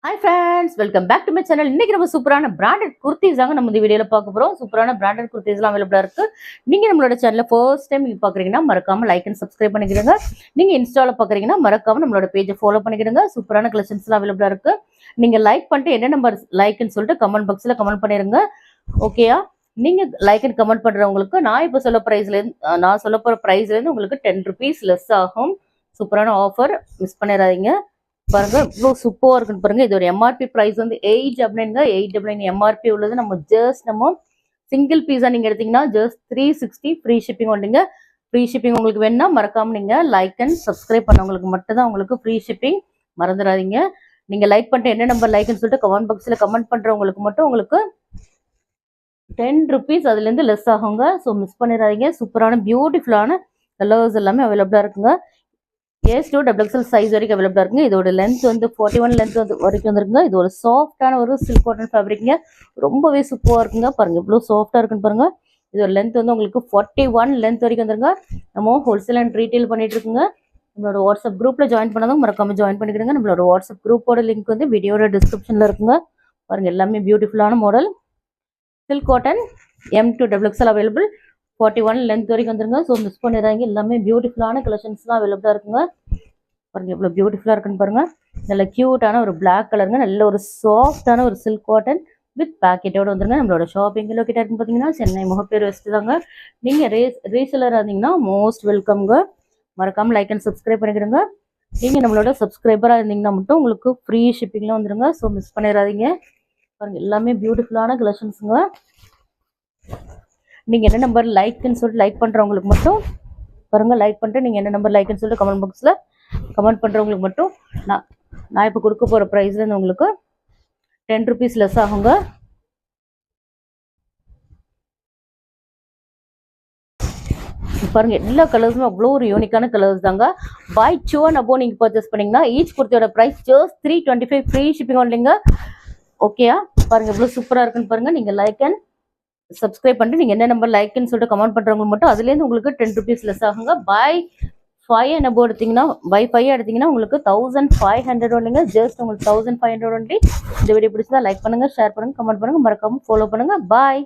Hi friends, welcome back to my channel. இன்னைக்கு நம்ம சூப்பரான பிராண்டட் குர்த்திஸ் தாங்க நம்ம இந்த வீடியோல பார்க்க போறோம். சூப்பரான பிராண்டட் குர்த்திஸ்லாம் அவைலபிளா இருக்கு. நீங்க நம்மளோட சேனலை ஃபர்ஸ்ட் டைம் நீங்க பாக்குறீங்கன்னா மறக்காம லைக் அண்ட் சப்ஸ்கிரைப் பண்ணிக்கிறீங்க. நீங்க இன்ஸ்டால பாக்குறீங்கன்னா மறக்காம நம்மளோட பேஜை ஃபாலோ பண்ணிக்கிறீங்க. சூப்பரான கலெக்ஷன்ஸ்லாம் அவைலபிளா இருக்கு. நீங்க லைக் பண்ணிட்டு என்ன நம்பர் லைக்னு சொல்லிட்டு கமெண்ட் பாக்ஸ்ல கமெண்ட் பண்ணிருங்க. ஓகேயா? நீங்க லைக் அண்ட் கமெண்ட் பண்றவங்களுக்கு நான் இப்போ சொல்ல நான் சொல்ல போற பிரைஸ்ல இருந்து உங்களுக்கு 10 rupees லெஸ் ஆகும். சூப்பரான ஆஃபர், மிஸ் பண்ணிடாதீங்க. பாருங்க இவ்வளோ சூப்பராக இருக்குன்னு பாருங்க. இதோட எம்ஆர்பி ப்ரைஸ் வந்து 899 எம்ஆர்பி உள்ளது. நம்ம சிங்கிள் பீஸா நீங்க எடுத்தீங்கன்னா ஜஸ்ட் 360 ஃப்ரீ ஷிப்பிங் வந்துங்க. ஃப்ரீ ஷிப்பிங் உங்களுக்கு வேணும்னா மறக்காம நீங்க லைக் அண்ட் சப்ஸ்கிரைப் பண்ணவங்களுக்கு மட்டும் தான் உங்களுக்கு ஃப்ரீ ஷிப்பிங். மறந்துடாதீங்க. நீங்க லைக் பண்ணிட்டு என்ன நம்பர் லைக்னு சொல்லிட்டு கமெண்ட் பாக்ஸ்ல கமெண்ட் பண்றவங்களுக்கு மட்டும் உங்களுக்கு 10 rupees அதுல இருந்து லெஸ் ஆகுங்க. ஸோ மிஸ் பண்ணிடாதீங்க. சூப்பரான பியூட்டிஃபுல்லான கலர்ஸ் எல்லாமே அவைலபிளா இருக்குங்க. S2 XXL சைஸ் வரைக்கும் அவைலபிளா இருக்குங்க. இதோட லென்த் வந்து 41 லென்த் வரைக்கும் வந்துருக்குங்க. இது ஒரு சாஃப்டான ஒரு சில்க் காட்டன் ஃபேப்ரிக்ங்க. ரொம்பவே சூப்பராக இருக்குங்க. பாருங்க இவ்வளோ சாஃப்டா இருக்குன்னு பாருங்க. இதோட லென்த் வந்து உங்களுக்கு 41 லென்த் வரைக்கும் வந்துருங்க. நம்ம ஹோல்சேல் அண்ட் ரீட்டைல் பண்ணிட்டு இருக்குங்க. நம்மளோட வாட்ஸ்அப் குரூப்ல ஜாயின் பண்ணாதான் மறக்காம ஜாயின் பண்ணிக்கிறேங்க. நம்மளோட வாட்ஸ்அப் குரூப்போட லிங்க் வந்து வீடியோட டிஸ்கிரிப்ஷன்ல இருக்குங்க. பாருங்க எல்லாமே பியூட்டிஃபுல்லான model silk cotton M2 XXL available. 41 length வரைக்கும் வந்துருங்க. ஸோ மிஸ் பண்ணிடுறாங்க. எல்லாமே பியூட்டிஃபுல்லான கலெக்ஷன்ஸ்லாம் அவைலபிளாக இருக்குங்க. பாருங்க எவ்வளோ பியூட்டிஃபுல்லாக இருக்குன்னு பாருங்க. நல்ல கியூட்டான ஒரு பிளாக் கலருங்க. நல்ல ஒரு சாஃப்டான ஒரு சில்க் காட்டன் வித் பேக்கெட்டோட வந்துருங்க. நம்மளோட ஷாப்பிங் லொக்கேட் இருக்குன்னு பார்த்தீங்கன்னா சென்னை முகப்பேர் வெஸ்ட் தாங்க. நீங்கள் ரீசெலராக இருந்தீங்கன்னா மோஸ்ட் வெல்கம்ங்க. மறக்காமல் லைக் அண்ட் சப்ஸ்கிரைப் பண்ணிக்கிடுங்க. நீங்கள் நம்மளோட சப்ஸ்கிரைபராக இருந்தீங்கன்னா மட்டும் உங்களுக்கு ஃப்ரீ ஷிப்பிங்லாம் வந்துருங்க. ஸோ மிஸ் பண்ணிடாதீங்க. பாருங்க எல்லாமே பியூட்டிஃபுல்லான கலெக்ஷன்ஸுங்க. நீங்கள் என்ன நம்பர் லைக்னு சொல்லிட்டு லைக் பண்ணுறவங்களுக்கு மட்டும் பாருங்கள், லைக் பண்ணிட்டு நீங்கள் என்ன நம்பர் லைக்னு சொல்லிட்டு கமெண்ட் பாக்ஸில் கமெண்ட் பண்ணுறவங்களுக்கு மட்டும் நான் இப்போ கொடுக்க போகிற ப்ரைஸ்லேருந்து உங்களுக்கு 10 rupees லெஸ் ஆகுங்க. பாருங்க எல்லா கலர்ஸுமே அவ்வளோ ஒரு யூனிக்கான கலர்ஸ் தாங்க. பை 2 and above நீங்கள் பர்ச்சேஸ் பண்ணிங்கன்னா ஈச் குர்த்தியோட ப்ரைஸ் ஜஸ்ட் 325 ஃப்ரீ ஷிப்பிங் ஒன்லிங்க. ஓகேயா? பாருங்க இவ்வளோ சூப்பராக இருக்குன்னு பாருங்க. நீங்கள் லைக் அண்ட் சப்ஸ்கிரைப் பண்ணிட்டு நீங்கள் என்ன நம்பர் லைக்னு சொல்லிட்டு கமெண்ட் பண்ணுறவங்க மட்டும் அதுலேருந்து உங்களுக்கு 10 rupees லெஸ் ஆகுங்க. பை 5 and above எடுத்தீங்கன்னா பை 5 எடுத்தீங்கன்னா உங்களுக்கு 1500 ஒன்றுங்க. ஜஸ்ட் உங்களுக்கு 1500 ஒன்லி. இந்த வீடியோ பிடிச்சதா லைக் பண்ணுங்க, ஷேர் பண்ணுங்க, கமெண்ட் பண்ணுங்க, மறக்காம ஃபாலோ பண்ணுங்க. பாய்.